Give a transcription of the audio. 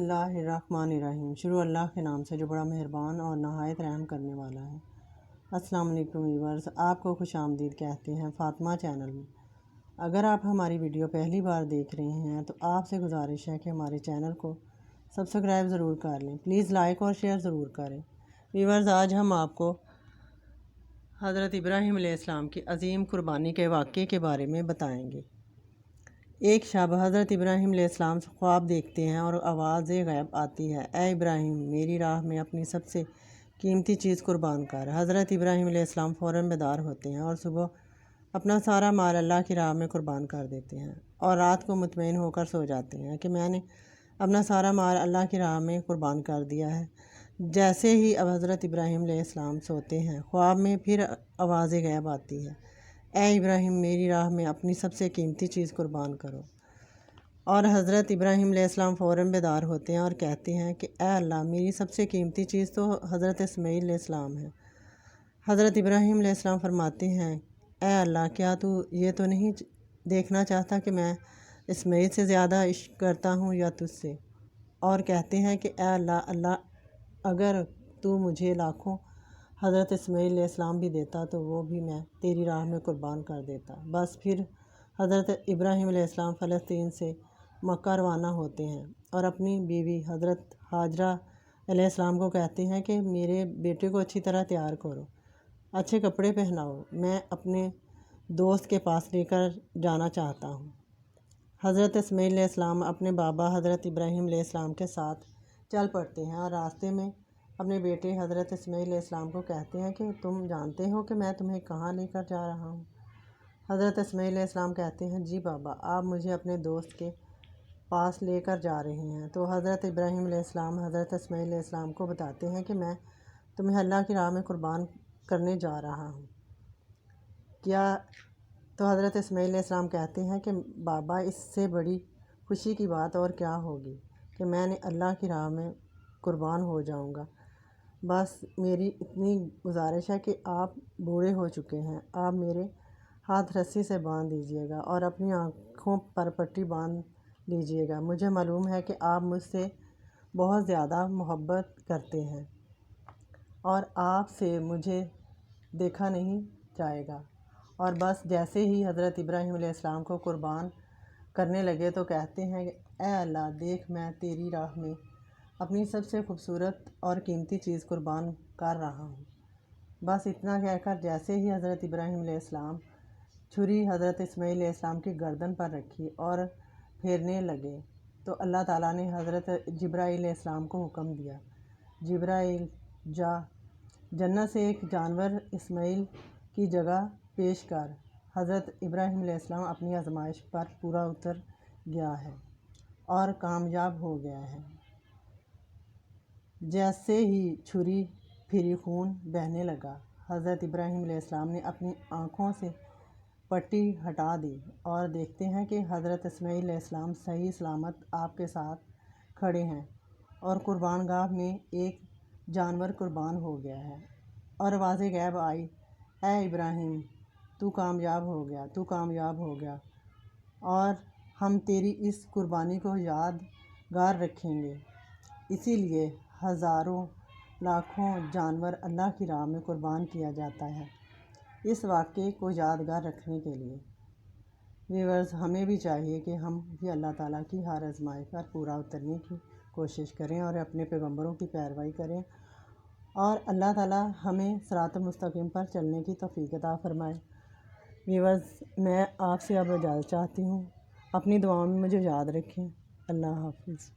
बिस्मिल्लाहिर्रहमानिर्रहीम। शुरू अल्लाह के नाम से जो बड़ा मेहरबान और नहायत रहम करने वाला है। अस्सलाम वालेकुम व्यूअर्स, आपको खुशामदीद कहते हैं फ़ातिमा चैनल में। अगर आप हमारी वीडियो पहली बार देख रहे हैं तो आपसे गुजारिश है कि हमारे चैनल को सब्सक्राइब ज़रूर कर लें। प्लीज़ लाइक और शेयर ज़रूर करें। व्यूअर्स, आज हम आपको हज़रत इब्राहीम अलैहिस्सलाम की अज़ीम कुर्बानी के वाक़े के बारे में बताएँगे। एक शब हज़रत इब्राहीम अलैहिस्सलाम ख्वाब देखते हैं और आवाज़ गैब आती है, ए इब्राहीम, मेरी राह में अपनी सबसे कीमती चीज़ कुर्बान कर। हज़रत इब्राहीम अलैहिस्सलाम फ़ौरन बेदार होते हैं और सुबह अपना सारा माल अल्लाह की राह में कुर्बान कर देते हैं और रात को मुतमईन होकर सो जाते हैं कि मैंने अपना सारा माल अल्लाह की राह में कुर्बान कर दिया है। जैसे ही अब हज़रत इब्राहीम अलैहिस्सलाम सोते हैं, ख्वाब में फिर आवाज़ गैब आती है, ए इब्राहीम, मेरी राह में अपनी सबसे कीमती चीज़ कुर्बान करो। और हज़रत इब्राहीम अलैहिस्सलाम फ़ौरन बेदार होते हैं और कहते हैं कि ए अल्लाह, मेरी सबसे कीमती चीज़ तो हज़रत इस्माईल अलैहिस्सलाम है। हज़रत इब्राहीम अलैहिस्सलाम फरमाते हैं, ए अल्लाह, क्या तू ये तो नहीं देखना चाहता कि मैं इस्माईल से ज़्यादा इश्क करता हूँ या तुझसे? और कहते हैं कि ए अल्लाह, अगर तू मुझे लाखों हज़रत इस्माईल अलैहिस्सलाम भी देता तो वो भी मैं तेरी राह में कुर्बान कर देता। बस फिर हज़रत इब्राहीम अलैहिस्सलाम फ़लस्तीन से मक्का रवाना होते हैं और अपनी बीवी हज़रत हाजरा अलैहिस्सलाम को कहते हैं कि मेरे बेटे को अच्छी तरह तैयार करो, अच्छे कपड़े पहनाओ, मैं अपने दोस्त के पास लेकर जाना चाहता हूँ। हज़रत इस्माईल अलैहिस्सलाम अपने बाबा हज़रत इब्राहीम अलैहिस्सलाम के साथ चल पड़ते हैं और रास्ते में अपने बेटे हज़रत इस्माईल अलैहिस्सलाम को कहते हैं कि तुम जानते हो कि मैं तुम्हें कहाँ लेकर जा रहा हूँ? हज़रत इस्माईल अलैहिस्सलाम कहते हैं, जी बाबा, आप मुझे अपने दोस्त के पास लेकर जा रहे हैं। तो हज़रत इब्राहीम अलैहिस्सलाम हज़रत इस्माईल अलैहिस्सलाम को बताते हैं कि मैं तुम्हें अल्लाह की राह में कुर्बान करने जा रहा हूँ। क्या? तो हज़रत इस्माईल अलैहिस्सलाम कहते हैं कि बाबा, इससे बड़ी खुशी की बात और क्या होगी कि मैंने अल्लाह की राह में कुर्बान हो जाऊँगा। बस मेरी इतनी गुजारिश है कि आप बूढ़े हो चुके हैं, आप मेरे हाथ रस्सी से बांध दीजिएगा और अपनी आँखों पर पट्टी बांध लीजिएगा। मुझे मालूम है कि आप मुझसे बहुत ज़्यादा मोहब्बत करते हैं और आपसे मुझे देखा नहीं जाएगा। और बस जैसे ही हज़रत इब्राहीम अलैहिस्सलाम को कुर्बान करने लगे तो कहते हैं, ए अल्लाह, देख, मैं तेरी राह में अपनी सबसे खूबसूरत और कीमती चीज़ कुर्बान कर रहा हूँ। बस इतना कहकर जैसे ही हज़रत इब्राहीम अलैहिस्सलाम छुरी हज़रत इस्माईल अलैहिस्सलाम की गर्दन पर रखी और फेरने लगे तो अल्लाह ताला ने हज़रत जिब्राईल अलैहिस्सलाम को हुक्म दिया, जिब्राईल, जा, जन्नत से एक जानवर इस्माईल की जगह पेश कर। हज़रत इब्राहीम अलैहिस्सलाम अपनी आजमाइश पर पूरा उतर गया है और कामयाब हो गया है। जैसे ही छुरी फिरी, खून बहने लगा। हज़रत इब्राहीम अलैहिस्सलाम ने अपनी आँखों से पट्टी हटा दी और देखते हैं कि हज़रत इस्माईल अलैहिस्सलाम सही सलामत आपके साथ खड़े हैं और कुर्बानगाह में एक जानवर कुर्बान हो गया है। और आवाज़ गैब आई, ए इब्राहीम, तू कामयाब हो गया, तू कामयाब हो गया और हम तेरी इस कुर्बानी को यादगार रखेंगे। इसीलिए हज़ारों लाखों जानवर अल्लाह की राह में कुर्बान किया जाता है, इस वाक़े को यादगार रखने के लिए। व्यूअर्स, हमें भी चाहिए कि हम भी अल्लाह ताला की हर आज़माइश पर पूरा उतरने की कोशिश करें और अपने पैगम्बरों की पैरवी करें और अल्लाह ताला हमें सिरात मुस्तकीम पर चलने की तौफ़ीक अता फ़रमाए। व्यूअर्स, मैं आपसे अब इजाज़त चाहती हूँ। अपनी दुआओं में मुझे याद रखें। अल्लाह हाफ़िज़।